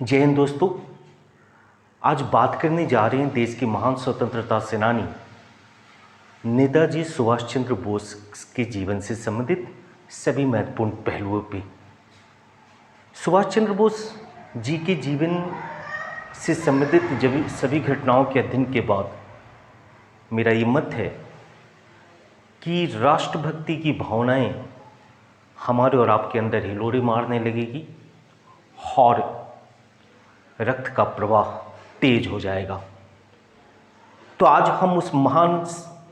जय हिंद दोस्तों। आज बात करने जा रहे हैं देश के महान स्वतंत्रता सेनानी नेताजी सुभाष चंद्र बोस के जीवन से संबंधित सभी महत्वपूर्ण पहलुओं पे। सुभाष चंद्र बोस जी के जीवन से संबंधित जब सभी घटनाओं के अध्ययन के बाद मेरा ये मत है कि राष्ट्रभक्ति की भावनाएं हमारे और आपके अंदर हिलोरे मारने लगेगी और रक्त का प्रवाह तेज हो जाएगा। तो आज हम उस महान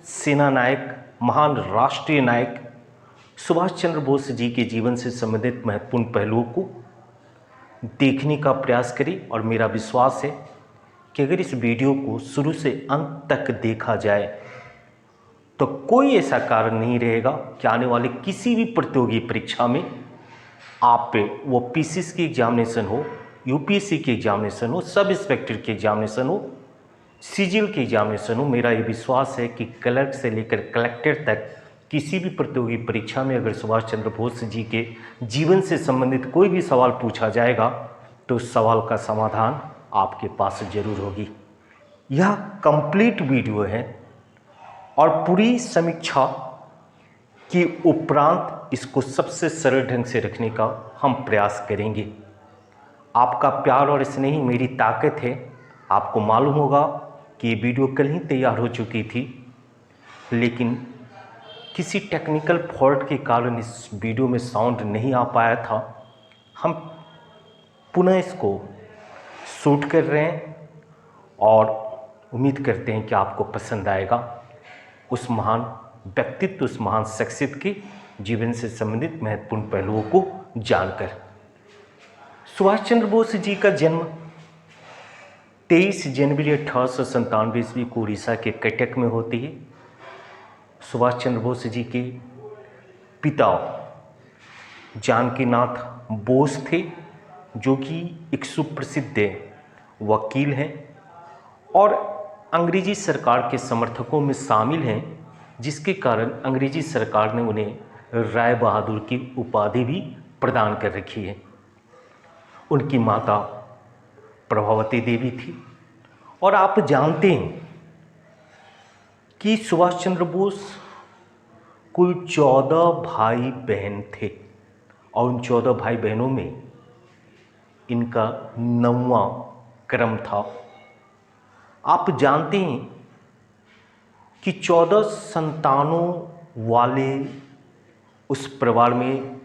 सेना नायक, महान राष्ट्रीय नायक सुभाष चंद्र बोस जी के जीवन से संबंधित महत्वपूर्ण पहलुओं को देखने का प्रयास करें। और मेरा विश्वास है कि अगर इस वीडियो को शुरू से अंत तक देखा जाए तो कोई ऐसा कारण नहीं रहेगा कि आने वाले किसी भी प्रतियोगी परीक्षा में आप पे वो पीसीएस की एग्जामिनेशन हो, यूपीएससी की एग्जामिनेशन हो, सब इंस्पेक्टर की एग्जामिनेशन हो, सीजीएल की एग्जामिनेशन हो, मेरा ये विश्वास है कि क्लर्क से लेकर कलेक्टर तक किसी भी प्रतियोगी परीक्षा में अगर सुभाष चंद्र बोस जी के जीवन से संबंधित कोई भी सवाल पूछा जाएगा तो उस सवाल का समाधान आपके पास जरूर होगी। यह कंप्लीट वीडियो है और पूरी समीक्षा के उपरांत इसको सबसे सरल ढंग से रखने का हम प्रयास करेंगे। आपका प्यार और स्नेह मेरी ताकत है। आपको मालूम होगा कि ये वीडियो कल ही तैयार हो चुकी थी, लेकिन किसी टेक्निकल फॉल्ट के कारण इस वीडियो में साउंड नहीं आ पाया था। हम पुनः इसको शूट कर रहे हैं और उम्मीद करते हैं कि आपको पसंद आएगा। उस महान व्यक्तित्व, उस महान शख्सियत के जीवन से संबंधित महत्वपूर्ण पहलुओं को जानकर। सुभाष चंद्र बोस जी का जन्म 23 जनवरी 1897 ईस्वी को उड़ीसा के कटक में होती है। सुभाष चंद्र बोस जी के पिता जानकीनाथ बोस थे, जो कि एक सुप्रसिद्ध वकील हैं और अंग्रेजी सरकार के समर्थकों में शामिल हैं, जिसके कारण अंग्रेजी सरकार ने उन्हें राय बहादुर की उपाधि भी प्रदान कर रखी है। उनकी माता प्रभावती देवी थी और आप जानते हैं कि सुभाष चंद्र बोस कुल 14 भाई बहन थे और उन 14 भाई बहनों में इनका 9वां क्रम था। आप जानते हैं कि 14 संतानों वाले उस परिवार में,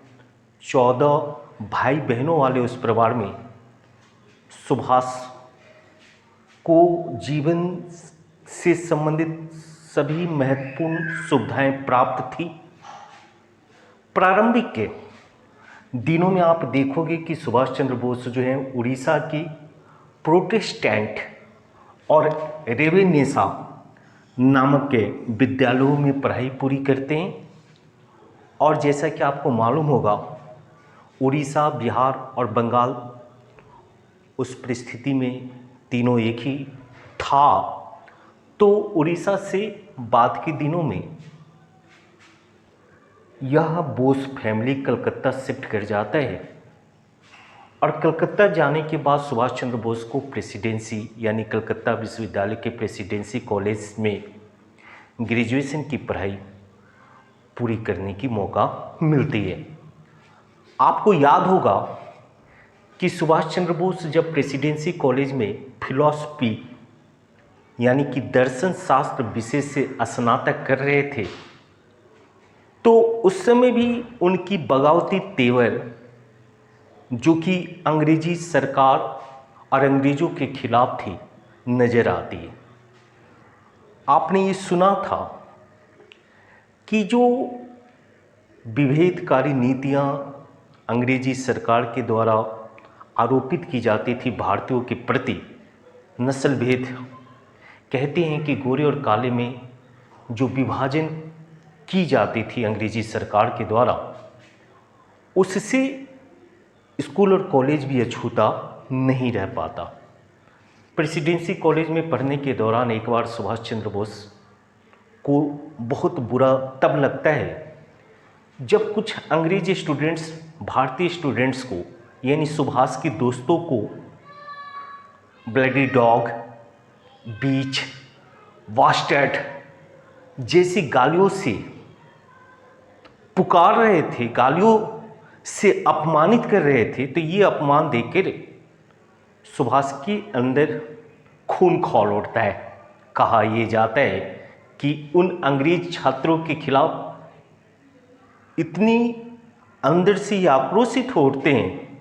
14 भाई बहनों वाले उस परिवार में सुभाष को जीवन से संबंधित सभी महत्वपूर्ण सुविधाएं प्राप्त थी। प्रारंभिक के दिनों में आप देखोगे कि सुभाष चंद्र बोस जो हैं उड़ीसा की प्रोटेस्टेंट और रेवेन्सा नामक के विद्यालयों में पढ़ाई पूरी करते हैं। और जैसा कि आपको मालूम होगा, उड़ीसा, बिहार और बंगाल उस परिस्थिति में तीनों एक ही था। तो उड़ीसा से बाद के दिनों में यह बोस फैमिली कलकत्ता शिफ्ट कर जाता है और कलकत्ता जाने के बाद सुभाष चंद्र बोस को प्रेसिडेंसी यानी कलकत्ता विश्वविद्यालय के प्रेसिडेंसी कॉलेज में ग्रेजुएशन की पढ़ाई पूरी करने की मौका मिलती है। आपको याद होगा कि सुभाष चंद्र बोस जब प्रेसिडेंसी कॉलेज में फिलॉसफी यानी कि दर्शन शास्त्र विषय से स्नातक कर रहे थे, तो उस समय भी उनकी बगावती तेवर, जो कि अंग्रेजी सरकार और अंग्रेज़ों के खिलाफ थी, नज़र आती है। आपने ये सुना था कि जो विभेदकारी नीतियाँ अंग्रेजी सरकार के द्वारा आरोपित की जाती थी भारतीयों के प्रति, नस्ल भेद, कहते हैं कि गोरे और काले में जो विभाजन की जाती थी अंग्रेजी सरकार के द्वारा, उससे स्कूल और कॉलेज भी अछूता नहीं रह पाता। प्रेसिडेंसी कॉलेज में पढ़ने के दौरान एक बार सुभाष चंद्र बोस को बहुत बुरा तब लगता है जब कुछ अंग्रेजी स्टूडेंट्स भारतीय स्टूडेंट्स को यानी सुभाष के दोस्तों को ब्लडी डॉग, बीच, बास्टर्ड जैसी गालियों से पुकार रहे थे, गालियों से अपमानित कर रहे थे, तो ये अपमान देकर सुभाष के अंदर खून खौल उठता है। कहा यह जाता है कि उन अंग्रेज छात्रों के खिलाफ इतनी अंदर से ये आक्रोशित हो उठते हैं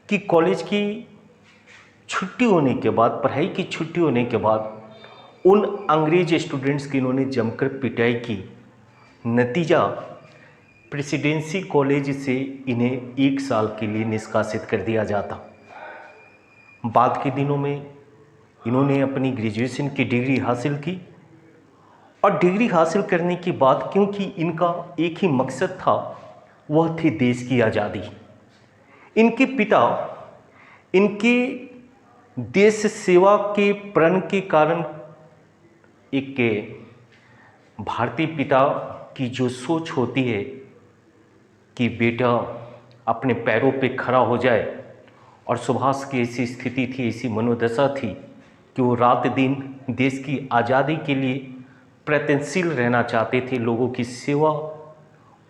कि कॉलेज की छुट्टी होने के बाद, पढ़ाई की छुट्टी होने के बाद उन अंग्रेज स्टूडेंट्स की इन्होंने जमकर पिटाई की। नतीजा प्रेसिडेंसी कॉलेज से इन्हें 1 साल के लिए निष्कासित कर दिया जाता। बाद के दिनों में इन्होंने अपनी ग्रेजुएशन की डिग्री हासिल की और डिग्री हासिल करने के बाद क्योंकि इनका एक ही मकसद था, वह थी देश की आज़ादी। इनके पिता इनके देश सेवा के प्रण के कारण, एक भारतीय पिता की जो सोच होती है कि बेटा अपने पैरों पे खड़ा हो जाए, और सुभाष की ऐसी स्थिति थी, ऐसी मनोदशा थी कि वो रात दिन देश की आज़ादी के लिए प्रयत्नशील रहना चाहते थे। लोगों की सेवा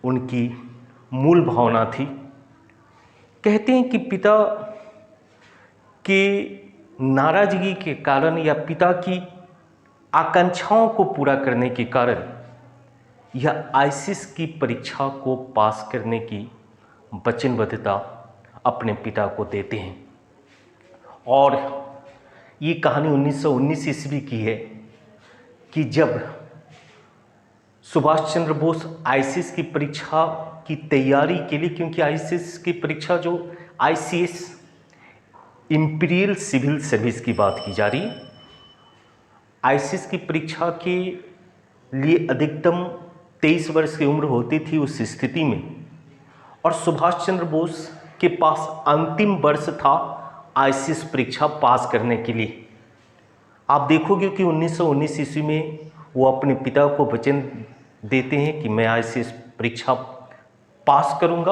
उनकी मूल भावना थी। कहते हैं कि पिता के नाराज़गी के कारण या पिता की आकांक्षाओं को पूरा करने के कारण यह आईसीएस की परीक्षा को पास करने की वचनबद्धता अपने पिता को देते हैं। और ये कहानी 1919 ईस्वी की है कि जब सुभाष चंद्र बोस आईसीएस की परीक्षा की तैयारी के लिए, क्योंकि आईसीएस की परीक्षा जो आईसीएस इंपीरियल सिविल सर्विस की बात की जा रही है, आईसीएस की परीक्षा के लिए अधिकतम 23 वर्ष की उम्र होती थी उस स्थिति में, और सुभाष चंद्र बोस के पास अंतिम वर्ष था आईसीएस परीक्षा पास करने के लिए। आप देखोगे कि 1919 ईस्वी में वो अपने पिता को वचन देते हैं कि मैं आईसीएस परीक्षा पास करूंगा,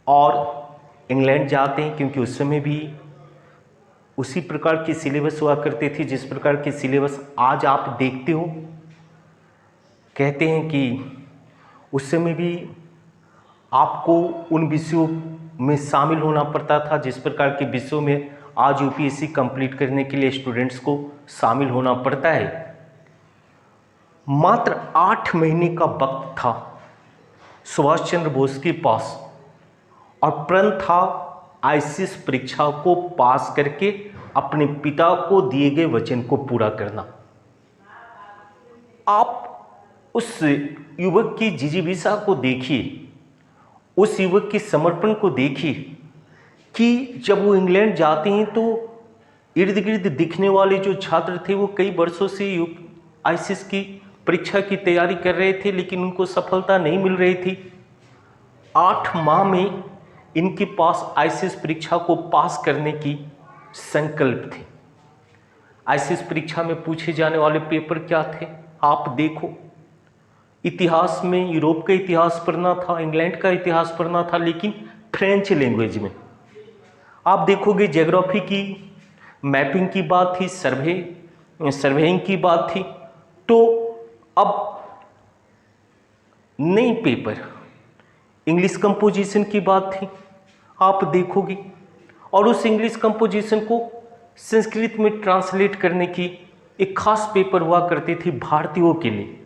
और इंग्लैंड जाते हैं, क्योंकि उस समय भी उसी प्रकार की सिलेबस हुआ करते थे जिस प्रकार की सिलेबस आज आप देखते हो। कहते हैं कि उस समय भी आपको उन विषयों में शामिल होना पड़ता था जिस प्रकार के विषयों में आज यूपीएससी कंप्लीट करने के लिए स्टूडेंट्स को शामिल होना पड़ता है। मात्र 8 महीने का वक्त था सुभाष चंद्र बोस के पास, और प्रण था आईसीएस परीक्षा को पास करके अपने पिता को दिए गए वचन को पूरा करना। आप उस युवक की जिजीविषा को देखिए, उस युवक के समर्पण को देखिए कि जब वो इंग्लैंड जाते हैं तो इर्द गिर्द दिखने वाले जो छात्र थे वो कई वर्षों से आईसीएस की परीक्षा की तैयारी कर रहे थे, लेकिन उनको सफलता नहीं मिल रही थी। 8 माह में इनके पास आईसीएस परीक्षा को पास करने की संकल्प थे। आईसीएस परीक्षा में पूछे जाने वाले पेपर क्या थे आप देखो। इतिहास में यूरोप का इतिहास पढ़ना था, इंग्लैंड का इतिहास पढ़ना था, लेकिन फ्रेंच लैंग्वेज में। आप देखोगे ज्योग्राफी की मैपिंग की बात थी, सर्वेइंग की बात थी। तो अब नई पेपर इंग्लिश कंपोजिशन की बात थी, आप देखोगे, और उस इंग्लिश कंपोजिशन को संस्कृत में ट्रांसलेट करने की एक खास पेपर हुआ करती थी भारतीयों के लिए।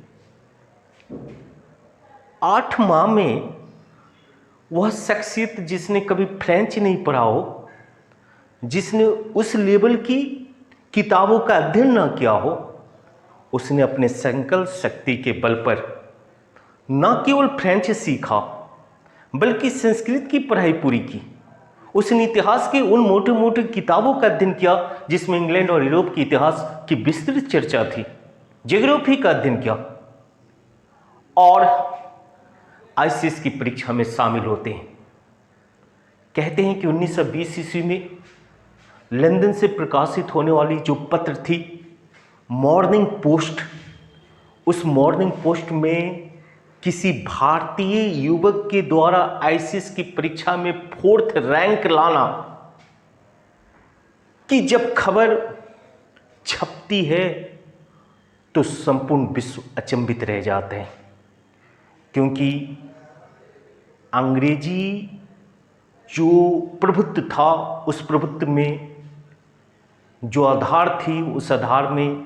8 माह में वह शख्सियत जिसने कभी फ्रेंच नहीं पढ़ा हो, जिसने उस लेवल की किताबों का अध्ययन न किया हो, उसने अपने संकल्प शक्ति के बल पर न केवल फ्रेंच सीखा बल्कि संस्कृत की पढ़ाई पूरी की। उसने इतिहास के उन मोटे मोटे किताबों का अध्ययन किया जिसमें इंग्लैंड और यूरोप के इतिहास की विस्तृत चर्चा थी। ज्योग्राफी का अध्ययन किया और आईसीएस की परीक्षा में शामिल होते हैं। कहते हैं कि 1920 ईस्वी में लंदन से प्रकाशित होने वाली जो पत्र थी मॉर्निंग पोस्ट, उस मॉर्निंग पोस्ट में किसी भारतीय युवक के द्वारा आईसीएस की परीक्षा में 4th रैंक लाना कि जब खबर छपती है तो संपूर्ण विश्व अचंभित रह जाते हैं, क्योंकि अंग्रेजी जो प्रभुत्व था, उस प्रभुत्व में जो आधार थी, उस आधार में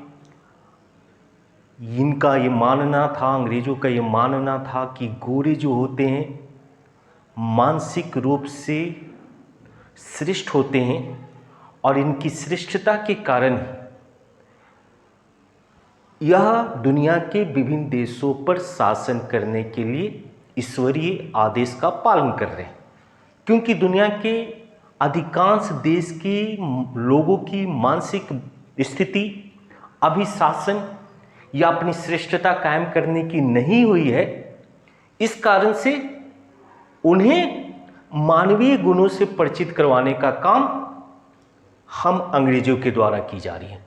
इनका ये मानना था, अंग्रेज़ों का ये मानना था कि गोरे जो होते हैं मानसिक रूप से श्रेष्ठ होते हैं और इनकी श्रेष्ठता के कारण यह दुनिया के विभिन्न देशों पर शासन करने के लिए ईश्वरीय आदेश का पालन कर रहे हैं, क्योंकि दुनिया के अधिकांश देश के लोगों की मानसिक स्थिति अभी शासन या अपनी श्रेष्ठता कायम करने की नहीं हुई है। इस कारण से उन्हें मानवीय गुणों से परिचित करवाने का काम हम अंग्रेजों के द्वारा की जा रही है।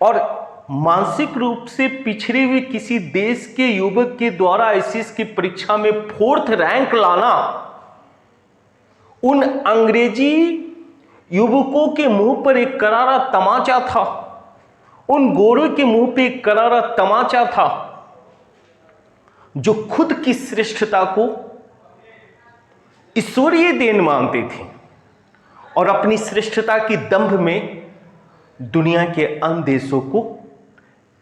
और मानसिक रूप से पिछड़े हुए किसी देश के युवक के द्वारा आईसीएस की परीक्षा में 4th रैंक लाना उन अंग्रेजी युवकों के मुंह पर एक करारा तमाचा था, उन गोरों के मुंह पे एक करारा तमाचा था जो खुद की श्रेष्ठता को ईश्वरीय देन मानते थे और अपनी श्रेष्ठता की दंभ में दुनिया के अन्य देशों को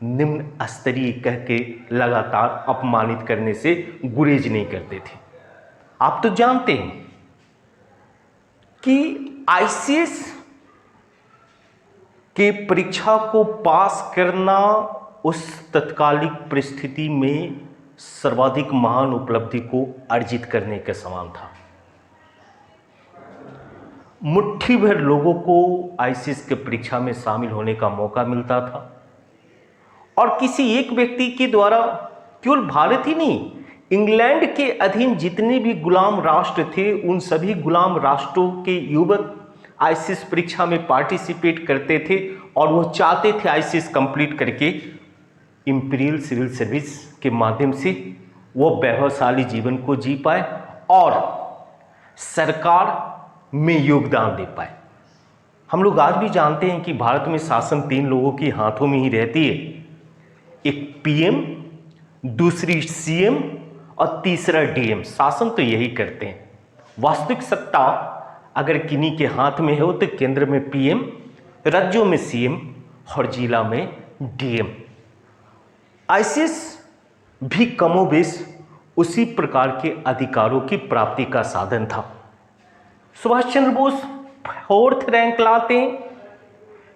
निम्न स्तरीय कह के लगातार अपमानित करने से गुरेज नहीं करते थे। आप तो जानते हैं कि आईसीएस के परीक्षा को पास करना उस तत्कालिक परिस्थिति में सर्वाधिक महान उपलब्धि को अर्जित करने के समान था। मुट्ठी भर लोगों को आईसीएस के परीक्षा में शामिल होने का मौका मिलता था और किसी एक व्यक्ति के द्वारा केवल भारत ही नहीं, इंग्लैंड के अधीन जितने भी गुलाम राष्ट्र थे उन सभी गुलाम राष्ट्रों के युवक आईसीएस परीक्षा में पार्टिसिपेट करते थे और वो चाहते थे आईसीएस कंप्लीट करके इंपीरियल सिविल सर्विस के माध्यम से वो वैभवशाली जीवन को जी पाए और सरकार में योगदान दे पाए। हम लोग आज भी जानते हैं कि भारत में शासन 3 लोगों के हाथों में ही रहती है, एक पीएम, दूसरी सीएम और तीसरा डीएम। शासन तो यही करते हैं। वास्तविक सत्ता अगर किन्हीं के हाथ में हो तो केंद्र में पीएम, राज्यों में सीएम और जिला में डीएम। आईसीएस भी कमोबेश उसी प्रकार के अधिकारों की प्राप्ति का साधन था। सुभाष चंद्र बोस 4th रैंक लाते हैं,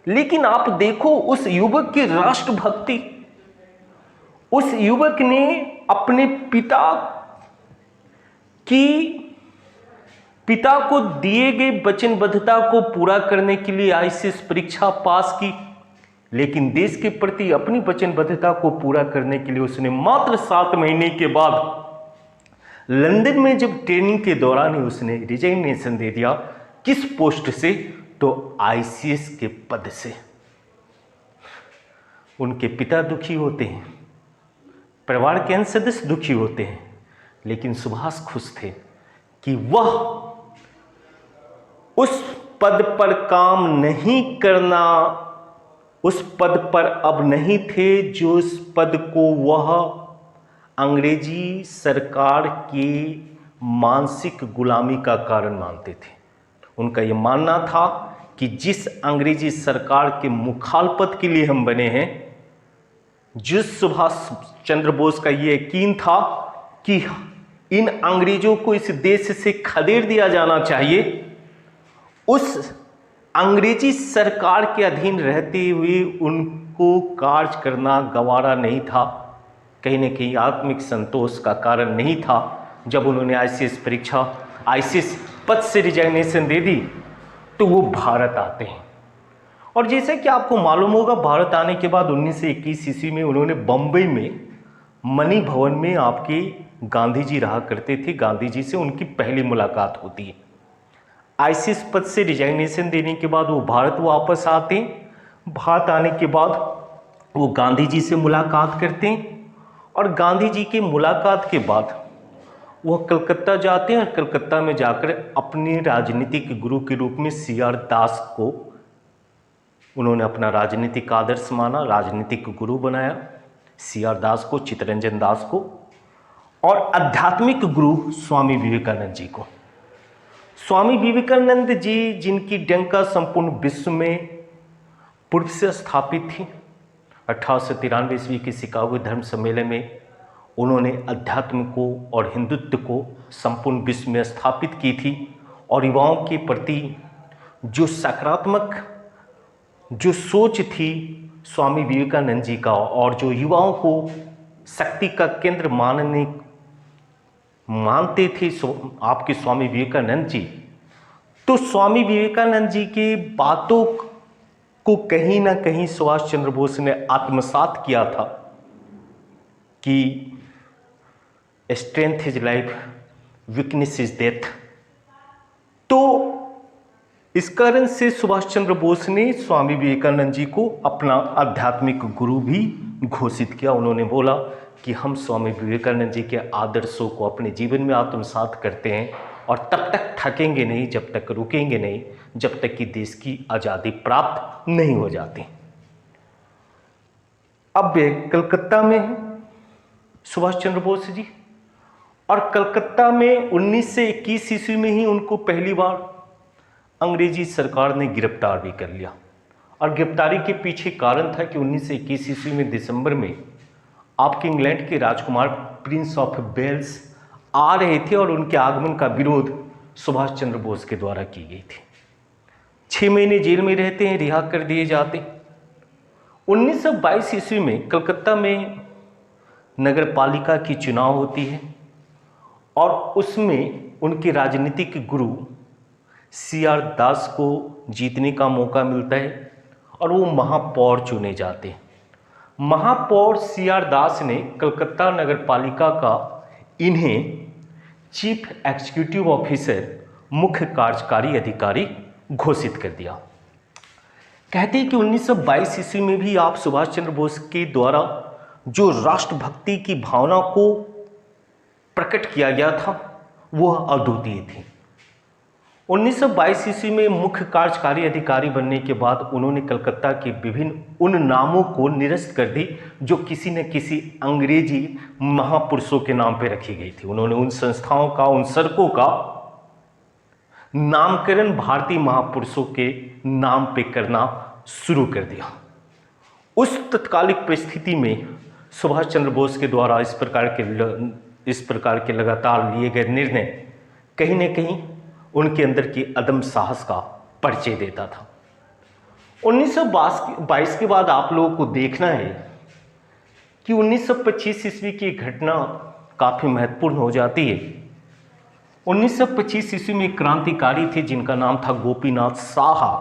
लेकिन आप देखो उस युवक की राष्ट्रभक्ति, उस युवक ने अपने पिता को दिए गए वचनबद्धता को पूरा करने के लिए आईसीएस परीक्षा पास की, लेकिन देश के प्रति अपनी वचनबद्धता को पूरा करने के लिए उसने मात्र 7 महीने के बाद लंदन में जब ट्रेनिंग के दौरान ही उसने रिजाइनेशन दे दिया। किस पोस्ट से? तो आईसीएस के पद से। उनके पिता दुखी होते हैं, परिवार के अन्य सदस्य दुखी होते हैं, लेकिन सुभाष खुश थे कि वह उस पद पर काम नहीं करना, उस पद पर अब नहीं थे जो उस पद को वह अंग्रेजी सरकार की मानसिक गुलामी का कारण मानते थे। उनका यह मानना था कि जिस अंग्रेजी सरकार के मुखालपत के लिए हम बने हैं, जिस सुभाष चंद्र बोस का ये यकीन था कि इन अंग्रेजों को इस देश से खदेड़ दिया जाना चाहिए, उस अंग्रेजी सरकार के अधीन रहते हुए उनको कार्य करना गवारा नहीं था। कहीं न कहीं आत्मिक संतोष का कारण नहीं था। जब उन्होंने आईसीएस पद से रिजाइनेशन दे दी तो वो भारत आते हैं। और जैसे कि आपको मालूम होगा, भारत आने के बाद 1921 ईस्वी में उन्होंने बम्बई में मणि भवन में आपके गांधी जी रहा करते थे, गांधी जी से उनकी पहली मुलाकात होती है। आईसीएस पद से रिजाइनेशन देने के बाद वो भारत वापस आते हैं। भारत आने के बाद वो गांधी जी से मुलाकात करते हैं और गांधी जी की मुलाकात के बाद वह कलकत्ता जाते हैं और कलकत्ता में जाकर अपने राजनीतिक गुरु के रूप में CR दास को उन्होंने अपना राजनीतिक आदर्श माना, राजनीतिक गुरु बनाया सी आर दास को, चित्तरंजन दास को, और आध्यात्मिक गुरु स्वामी विवेकानंद जी को। स्वामी विवेकानंद जी, जिनकी डंका संपूर्ण विश्व में पूर्व से स्थापित थी, 1893 ईस्वी के शिकागो धर्म सम्मेलन में उन्होंने अध्यात्म को और हिंदुत्व को संपूर्ण विश्व में स्थापित की थी, और युवाओं के प्रति जो सकारात्मक जो सोच थी स्वामी विवेकानंद जी का, और जो युवाओं को शक्ति का केंद्र मानते थे आपके स्वामी विवेकानंद जी, तो स्वामी विवेकानंद जी की बातों को कहीं ना कहीं सुभाष चंद्र बोस ने आत्मसात किया था कि strength is life, weakness is death. तो इस कारण से सुभाष चंद्र बोस ने स्वामी विवेकानंद जी को अपना आध्यात्मिक गुरु भी घोषित किया। उन्होंने बोला कि हम स्वामी विवेकानंद जी के आदर्शों को अपने जीवन में आत्मसात करते हैं, और तब तक थकेंगे नहीं, जब तक रुकेंगे नहीं, जब तक कि देश की आज़ादी प्राप्त नहीं हो जाती। अब वे कलकत्ता में हैं सुभाष चंद्र बोस जी, और कलकत्ता में 1921 ईस्वी में ही उनको पहली बार अंग्रेजी सरकार ने गिरफ्तार भी कर लिया। और गिरफ्तारी के पीछे कारण था कि 1921 ईस्वी में दिसंबर में आपके इंग्लैंड के राजकुमार प्रिंस ऑफ वेल्स आ रहे थे, और उनके आगमन का विरोध सुभाष चंद्र बोस के द्वारा की गई थी। 6 महीने जेल में रहते हैं, रिहा कर दिए जाते। 1922 ईस्वी में कलकत्ता में नगर पालिका की चुनाव होती है, और उसमें उनके राजनीतिक गुरु सी आर दास को जीतने का मौका मिलता है, और वो महापौर चुने जाते हैं। महापौर सी आर दास ने कलकत्ता नगर पालिका का इन्हें चीफ एग्जीक्यूटिव ऑफिसर, मुख्य कार्यकारी अधिकारी घोषित कर दिया। कहते हैं कि 1922 ईस्वी में भी आप सुभाष चंद्र बोस के द्वारा जो राष्ट्रभक्ति की भावना को प्रकट किया गया था वह अद्वितीय थी। 1922 ईस्वी में मुख्य कार्यकारी अधिकारी बनने के बाद उन्होंने कलकत्ता के विभिन्न उन नामों को निरस्त कर दी जो किसी न किसी अंग्रेजी महापुरुषों के नाम पे रखी गई थी। उन्होंने उन संस्थाओं का, उन सड़कों का नामकरण भारतीय महापुरुषों के नाम पे करना शुरू कर दिया। उस तत्कालिक परिस्थिति में सुभाष चंद्र बोस के द्वारा इस प्रकार के लगातार लिए गए निर्णय कहीं न कहीं उनके अंदर की अदम साहस का परिचय देता था। 1922 के बाद आप लोगों को देखना है कि 1925 ईस्वी की घटना काफ़ी महत्वपूर्ण हो जाती है। 1925 ईस्वी में एक क्रांतिकारी थे जिनका नाम था गोपीनाथ साहा,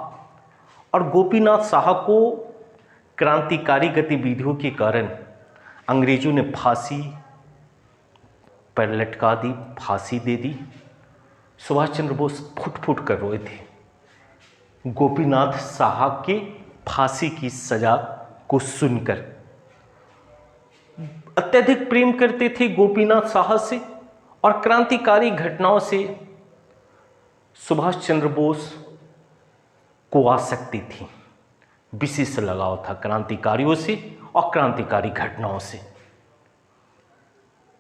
और गोपीनाथ साहा को क्रांतिकारी गतिविधियों के कारण अंग्रेजों ने फांसी पर लटका दी, फांसी दे दी। सुभाष चंद्र बोस फुट फुट कर रोए थे गोपीनाथ साहा के फांसी की सजा को सुनकर। अत्यधिक प्रेम करते थे गोपीनाथ साहा से, और क्रांतिकारी घटनाओं से सुभाष चंद्र बोस को आसक्ति थी, विशेष लगाव था क्रांतिकारियों से और क्रांतिकारी घटनाओं से।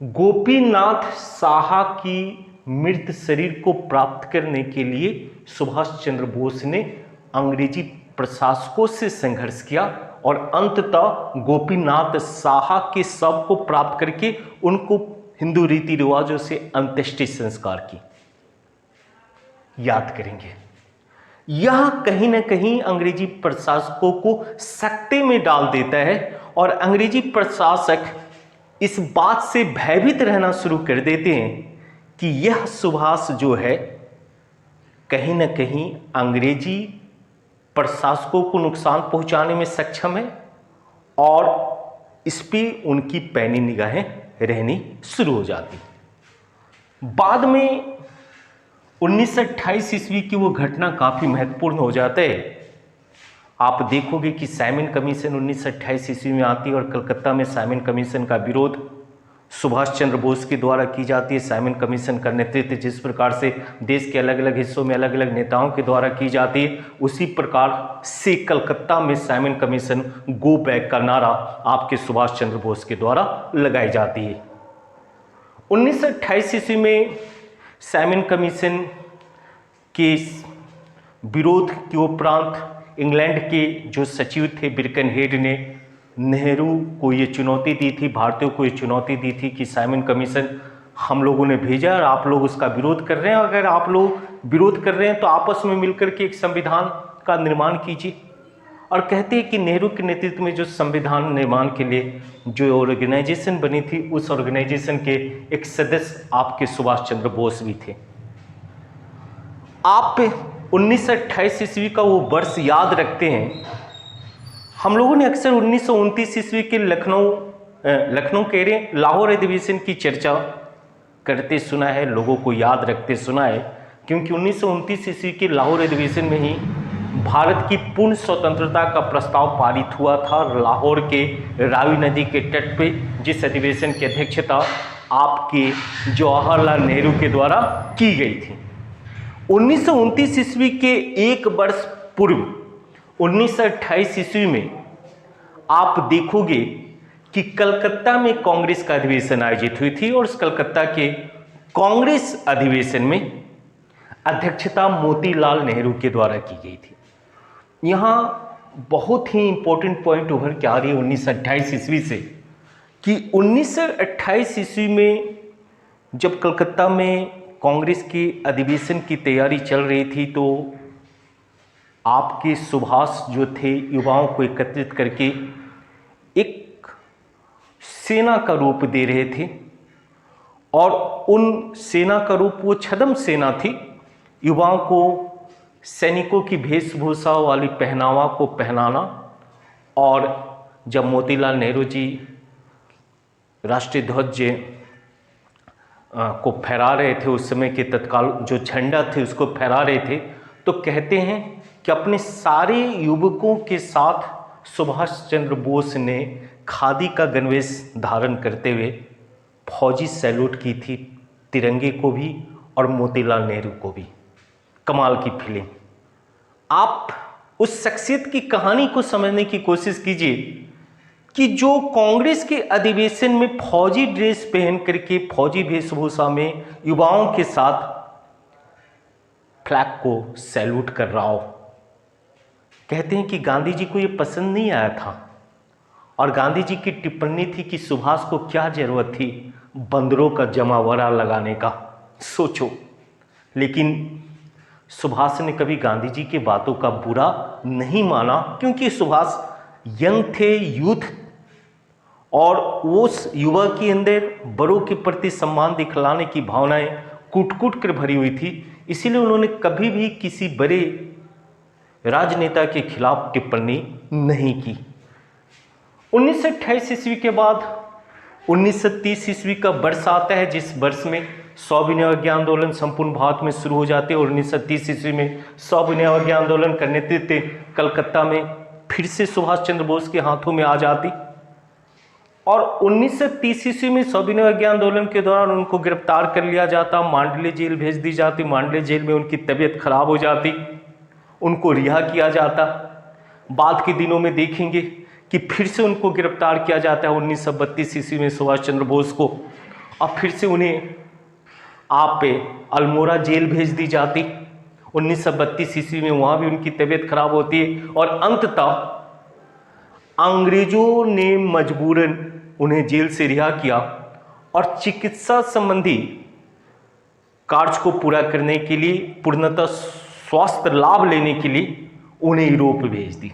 गोपीनाथ साहा की मृत शरीर को प्राप्त करने के लिए सुभाष चंद्र बोस ने अंग्रेजी प्रशासकों से संघर्ष किया, और अंततः गोपीनाथ साहा के शव को प्राप्त करके उनको हिंदू रीति रिवाजों से अंत्येष्टि संस्कार की याद करेंगे। यह कहीं ना कहीं अंग्रेजी प्रशासकों को सकते में डाल देता है, और अंग्रेजी प्रशासक इस बात से भयभीत रहना शुरू कर देते हैं कि यह सुभाष जो है कहीं न कहीं अंग्रेजी प्रशासकों को नुकसान पहुंचाने में सक्षम है, और इस पे उनकी पैनी निगाहें रहनी शुरू हो जाती। बाद में 1928 ईस्वी की वो घटना काफ़ी महत्वपूर्ण हो जाता है। आप देखोगे कि साइमन कमीशन 1928 ईस्वी में आती है, और कलकत्ता में साइमन कमीशन का विरोध सुभाष चंद्र बोस के द्वारा की जाती है। साइमन कमीशन का नेतृत्व जिस प्रकार से देश के अलग अलग हिस्सों में अलग अलग नेताओं के द्वारा की जाती है, उसी प्रकार से कलकत्ता में साइमन कमीशन गो बैक का नारा आपके सुभाष चंद्र बोस के द्वारा लगाई जाती है। 1928 ईस्वी में साइमन कमीशन के विरोध के उपरांत इंग्लैंड के जो सचिव थे बिरकनहेड ने नेहरू को ये चुनौती दी थी, भारतीयों को ये चुनौती दी थी कि साइमन कमीशन हम लोगों ने भेजा और आप लोग उसका विरोध कर रहे हैं, अगर आप लोग विरोध कर रहे हैं तो आपस में मिलकर के एक संविधान का निर्माण कीजिए। और कहते हैं कि नेहरू के नेतृत्व में जो संविधान निर्माण के लिए जो ऑर्गेनाइजेशन बनी थी, उस ऑर्गेनाइजेशन के एक सदस्य आपके सुभाष चंद्र बोस भी थे। आप 1928 ईस्वी का वो वर्ष याद रखते हैं। हम लोगों ने अक्सर 1929 ईस्वी के लखनऊ कह रहे लाहौर अधिवेशन की चर्चा करते सुना है, लोगों को याद रखते सुना है, क्योंकि 1929 ईस्वी के लाहौर अधिवेशन में ही भारत की पूर्ण स्वतंत्रता का प्रस्ताव पारित हुआ था लाहौर के रावी नदी के तट पे, जिस अधिवेशन की अध्यक्षता आपके जवाहरलाल नेहरू के द्वारा की गई थी। 1929 ईस्वी के एक वर्ष पूर्व 1928 ईस्वी में आप देखोगे कि कलकत्ता में कांग्रेस का अधिवेशन आयोजित हुई थी और उस कलकत्ता के कांग्रेस अधिवेशन में अध्यक्षता मोतीलाल नेहरू के द्वारा की गई थी। यहाँ बहुत ही इंपॉर्टेंट पॉइंट उभर के आ रही है 1928 ईस्वी से कि 1928 ईस्वी में जब कलकत्ता में कांग्रेस के अधिवेशन की तैयारी चल रही थी तो आपके सुभाष जो थे युवाओं को एकत्रित करके एक सेना का रूप दे रहे थे और उन सेना का रूप वो छद्म सेना थी। युवाओं को सैनिकों की वेशभूषा वाली पहनावा को पहनाना, और जब मोतीलाल नेहरू जी राष्ट्रीय ध्वज को फहरा रहे थे, उस समय के तत्काल जो झंडा थे उसको फहरा रहे थे, तो कहते हैं कि अपने सारे युवकों के साथ सुभाष चंद्र बोस ने खादी का गणवेश धारण करते हुए फौजी सैल्यूट की थी, तिरंगे को भी और मोतीलाल नेहरू को भी। कमाल की फीलिंग। आप उस शख्सियत की कहानी को समझने की कोशिश कीजिए कि जो कांग्रेस के अधिवेशन में फौजी ड्रेस पहन करके फौजी वेशभूषा में युवाओं के साथ फ्लैग को सैल्यूट कर रहा हो। कहते हैं कि गांधी जी को ये पसंद नहीं आया था और गांधी जी की टिप्पणी थी कि सुभाष को क्या जरूरत थी बंदरों का जमावड़ा लगाने का, सोचो। लेकिन सुभाष ने कभी गांधी जी की बातों का बुरा नहीं माना, क्योंकि सुभाष यंग थे, यूथ, और उस युवा के अंदर बड़ों के प्रति सम्मान दिखलाने की भावनाएं कूट कूट कर भरी हुई थी। इसीलिए उन्होंने कभी भी किसी बड़े राजनेता के खिलाफ टिप्पणी नहीं की। 1928 ईस्वी के बाद 1930 ईस्वी का वर्ष आता है, जिस वर्ष में सविनय अवज्ञा आंदोलन संपूर्ण भारत में शुरू हो जाते हैं और 1930 ईस्वी में सविनय अवज्ञा आंदोलन का नेतृत्व कलकत्ता में फिर से सुभाष चंद्र बोस के हाथों में आ जाती और 1930 ईस्वी में सविनय अवज्ञा आंदोलन के दौरान उनको गिरफ्तार कर लिया जाता, मांडले जेल भेज दी जाती। मांडले जेल में उनकी तबीयत खराब हो जाती, उनको रिहा किया जाता। बाद के दिनों में देखेंगे कि फिर से उनको गिरफ्तार किया जाता है 1932 ईस्वी में सुभाष चंद्र बोस को, और फिर से उन्हें आप अल्मोड़ा जेल भेज दी जाती 1932 ईस्वी में। वहाँ भी उनकी तबीयत खराब होती है और अंततः अंग्रेजों ने मजबूरन उन्हें जेल से रिहा किया और चिकित्सा संबंधी कार्य को पूरा करने के लिए, पूर्णतः स्वास्थ्य लाभ लेने के लिए उन्हें यूरोप भेज दी।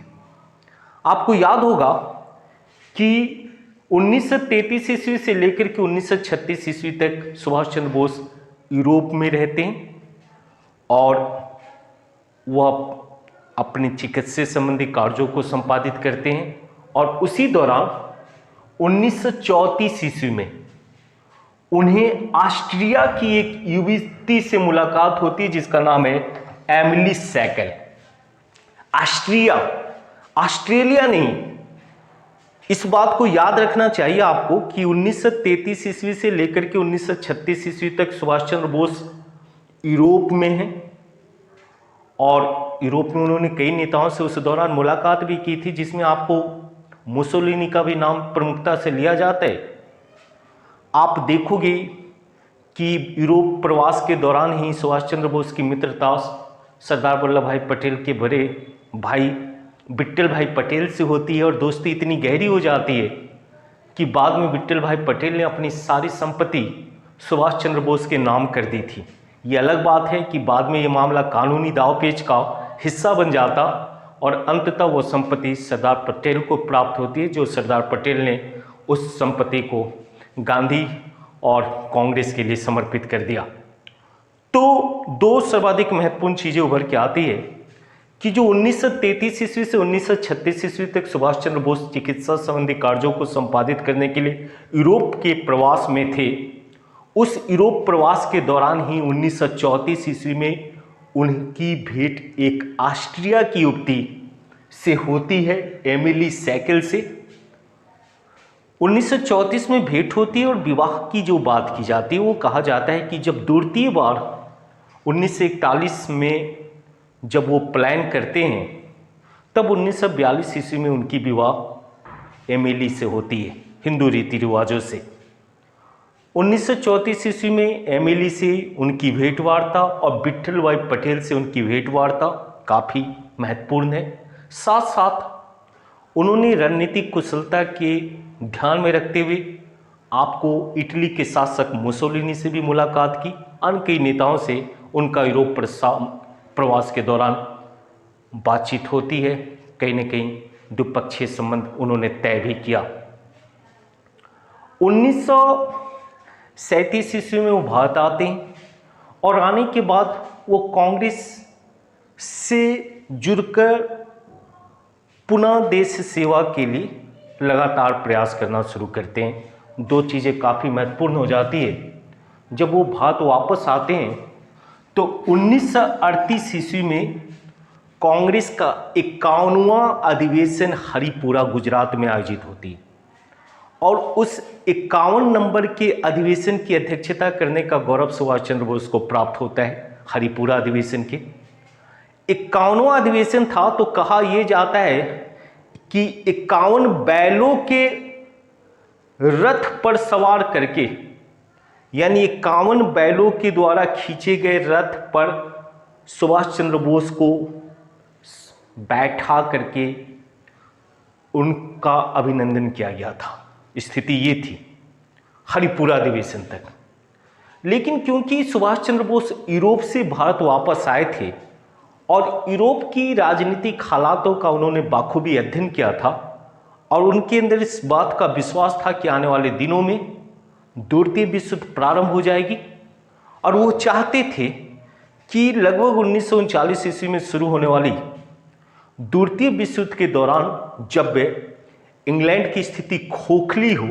आपको याद होगा कि 1933 ईस्वी से लेकर के 1936 ईस्वी तक सुभाष चंद्र बोस यूरोप में रहते हैं और वह अपने चिकित्सा संबंधी कार्यों को संपादित करते हैं। और उसी दौरान 1934 ईस्वी में उन्हें ऑस्ट्रिया की एक युवती से मुलाकात होती है जिसका नाम है एमिली सैकल। ऑस्ट्रिया, ऑस्ट्रेलिया नहीं, इस बात को याद रखना चाहिए आपको कि 1933 ईस्वी से लेकर के 1936 ईस्वी तक सुभाष चंद्र बोस यूरोप में हैं और यूरोप में उन्होंने कई नेताओं से उस दौरान मुलाकात भी की थी, जिसमें आपको मुसोलिनी का भी नाम प्रमुखता से लिया जाता है। आप देखोगे कि यूरोप प्रवास के दौरान ही सुभाष चंद्र बोस की मित्रता सरदार वल्लभ भाई पटेल के बड़े भाई विट्ठल भाई पटेल से होती है और दोस्ती इतनी गहरी हो जाती है कि बाद में विट्ठल भाई पटेल ने अपनी सारी संपत्ति सुभाष चंद्र बोस के नाम कर दी थी। ये अलग बात है कि बाद में ये मामला कानूनी दांवपेच का हिस्सा बन जाता और अंततः वो संपत्ति सरदार पटेल को प्राप्त होती है, जो सरदार पटेल ने उस संपत्ति को गांधी और कांग्रेस के लिए समर्पित कर दिया। तो दो सर्वाधिक महत्वपूर्ण चीज़ें उभर के आती है कि जो 1933 ईस्वी से 1936 ईस्वी तक सुभाष चंद्र बोस चिकित्सा संबंधी कार्यों को संपादित करने के लिए यूरोप के प्रवास में थे, उस यूरोप प्रवास के दौरान ही 1934 ईस्वी में उनकी भेंट एक ऑस्ट्रिया की युवती से होती है, एमिली सैकेल से। 1934 में भेंट होती है और विवाह की जो बात की जाती है वो कहा जाता है कि जब द्वितीय बार 1941 में जब वो प्लान करते हैं तब 1942 ईस्वी में उनकी विवाह एमिली से होती है हिंदू रीति रिवाजों से। 1934 ईस्वी में एमिली से उनकी भेंट वार्ता और विट्ठल भाई पटेल से उनकी भेंट वार्ता काफ़ी महत्वपूर्ण है। साथ साथ उन्होंने रणनीतिक कुशलता के ध्यान में रखते हुए आपको इटली के शासक मुसोलिनी से भी मुलाकात की। अन्य कई नेताओं से उनका यूरोप प्रवास के दौरान बातचीत होती है, कहीं न कहीं द्विपक्षीय संबंध उन्होंने तय भी किया। 1937 ईस्वी में वो भारत आते हैं और आने के बाद वो कांग्रेस से जुड़कर पुनः देश सेवा के लिए लगातार प्रयास करना शुरू करते हैं। दो चीज़ें काफ़ी महत्वपूर्ण हो जाती है। जब वो भारत वापस आते हैं तो 1938 ईस्वी में कांग्रेस का 51वां अधिवेशन हरिपुरा गुजरात में आयोजित होती है और उस 51 नंबर के अधिवेशन की अध्यक्षता करने का गौरव सुभाष चंद्र बोस को प्राप्त होता है। हरिपुरा अधिवेशन के 51वां अधिवेशन था तो कहा यह जाता है कि 51 बैलों के रथ पर सवार करके, यानी 51 बैलों के द्वारा खींचे गए रथ पर सुभाष चंद्र बोस को बैठा करके उनका अभिनंदन किया गया था। स्थिति ये थी हरिपुरा अधिवेशन तक। लेकिन क्योंकि सुभाष चंद्र बोस यूरोप से भारत वापस आए थे और यूरोप की राजनीतिक हालातों का उन्होंने बाखूबी अध्ययन किया था और उनके अंदर इस बात का विश्वास था कि आने वाले दिनों में द्वितीय विश्व युद्ध प्रारंभ हो जाएगी और वो चाहते थे कि लगभग 1939 ईस्वी में शुरू होने वाली द्वितीय विश्व युद्ध के दौरान जब इंग्लैंड की स्थिति खोखली हो,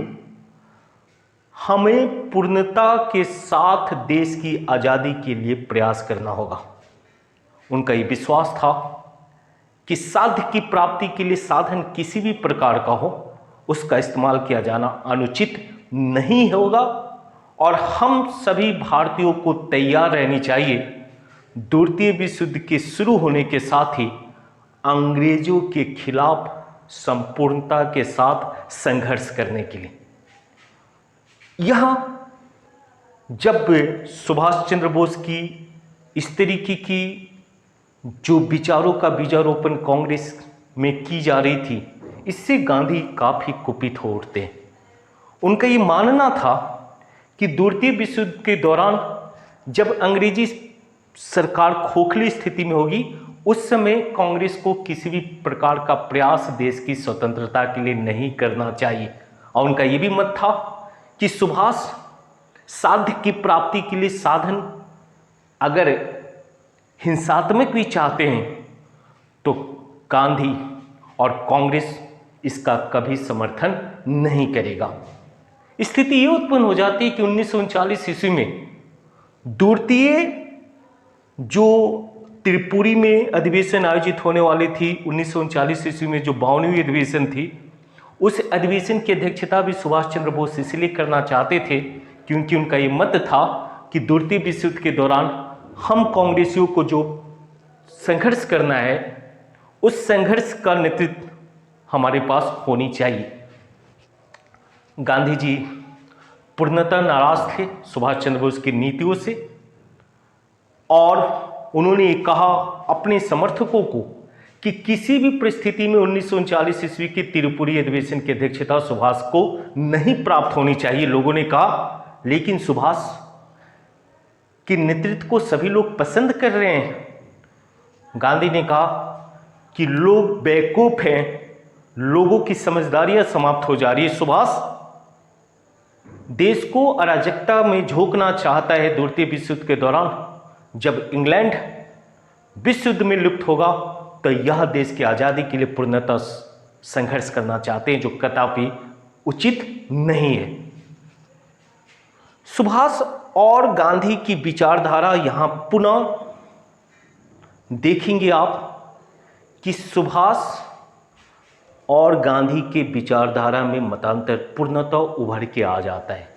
हमें पूर्णता के साथ देश की आज़ादी के लिए प्रयास करना होगा। उनका ये विश्वास था कि साध्य की प्राप्ति के लिए साधन किसी भी प्रकार का हो, उसका इस्तेमाल किया जाना अनुचित नहीं होगा और हम सभी भारतीयों को तैयार रहनी चाहिए द्वितीय विश्व युद्ध के शुरू होने के साथ ही अंग्रेजों के खिलाफ संपूर्णता के साथ संघर्ष करने के लिए। यह जब सुभाष चंद्र बोस की इस तरीके की जो विचारों का बीजारोपण कांग्रेस में की जा रही थी, इससे गांधी काफ़ी कुपित हो उठते हैं। उनका ये मानना था कि द्वितीय विश्व युद्ध के दौरान जब अंग्रेजी सरकार खोखली स्थिति में होगी, उस समय कांग्रेस को किसी भी प्रकार का प्रयास देश की स्वतंत्रता के लिए नहीं करना चाहिए। और उनका ये भी मत था कि सुभाष साध्य की प्राप्ति के लिए साधन अगर हिंसात्मक भी चाहते हैं तो गांधी और कांग्रेस इसका कभी समर्थन नहीं करेगा। स्थिति ये उत्पन्न हो जाती है कि 1939 ईस्वी में द्वितीय जो त्रिपुरी में अधिवेशन आयोजित होने वाली थी, 1939 ईस्वी में जो 52वीं अधिवेशन थी, उस अधिवेशन की अध्यक्षता भी सुभाष चंद्र बोस इसलिए करना चाहते थे क्योंकि उनका ये मत था कि द्वितीय विश्व युद्ध के दौरान हम कांग्रेसियों को जो संघर्ष करना है उस संघर्ष का नेतृत्व हमारे पास होनी चाहिए। गांधी जी पूर्णतः नाराज थे सुभाष चंद्र बोस की नीतियों से और उन्होंने कहा अपने समर्थकों को कि किसी भी परिस्थिति में 1939 ईस्वी की त्रिपुरी अधिवेशन की अध्यक्षता सुभाष को नहीं प्राप्त होनी चाहिए। लोगों ने कहा लेकिन सुभाष के नेतृत्व को सभी लोग पसंद कर रहे हैं। गांधी ने कहा कि लोग बेवकूफ हैं, लोगों की समझदारियां समाप्त हो जा रही है। सुभाष देश को अराजकता में झोंकना चाहता है। द्वितीय विश्व युद्ध के दौरान जब इंग्लैंड विश्व युद्ध में लुप्त होगा तो यह देश की आज़ादी के लिए पूर्णतः संघर्ष करना चाहते हैं, जो कदापि उचित नहीं है। सुभाष और गांधी की विचारधारा यहां पुनः देखेंगे आप कि सुभाष और गांधी के विचारधारा में मतांतर पूर्णतः उभर के आ जाता है।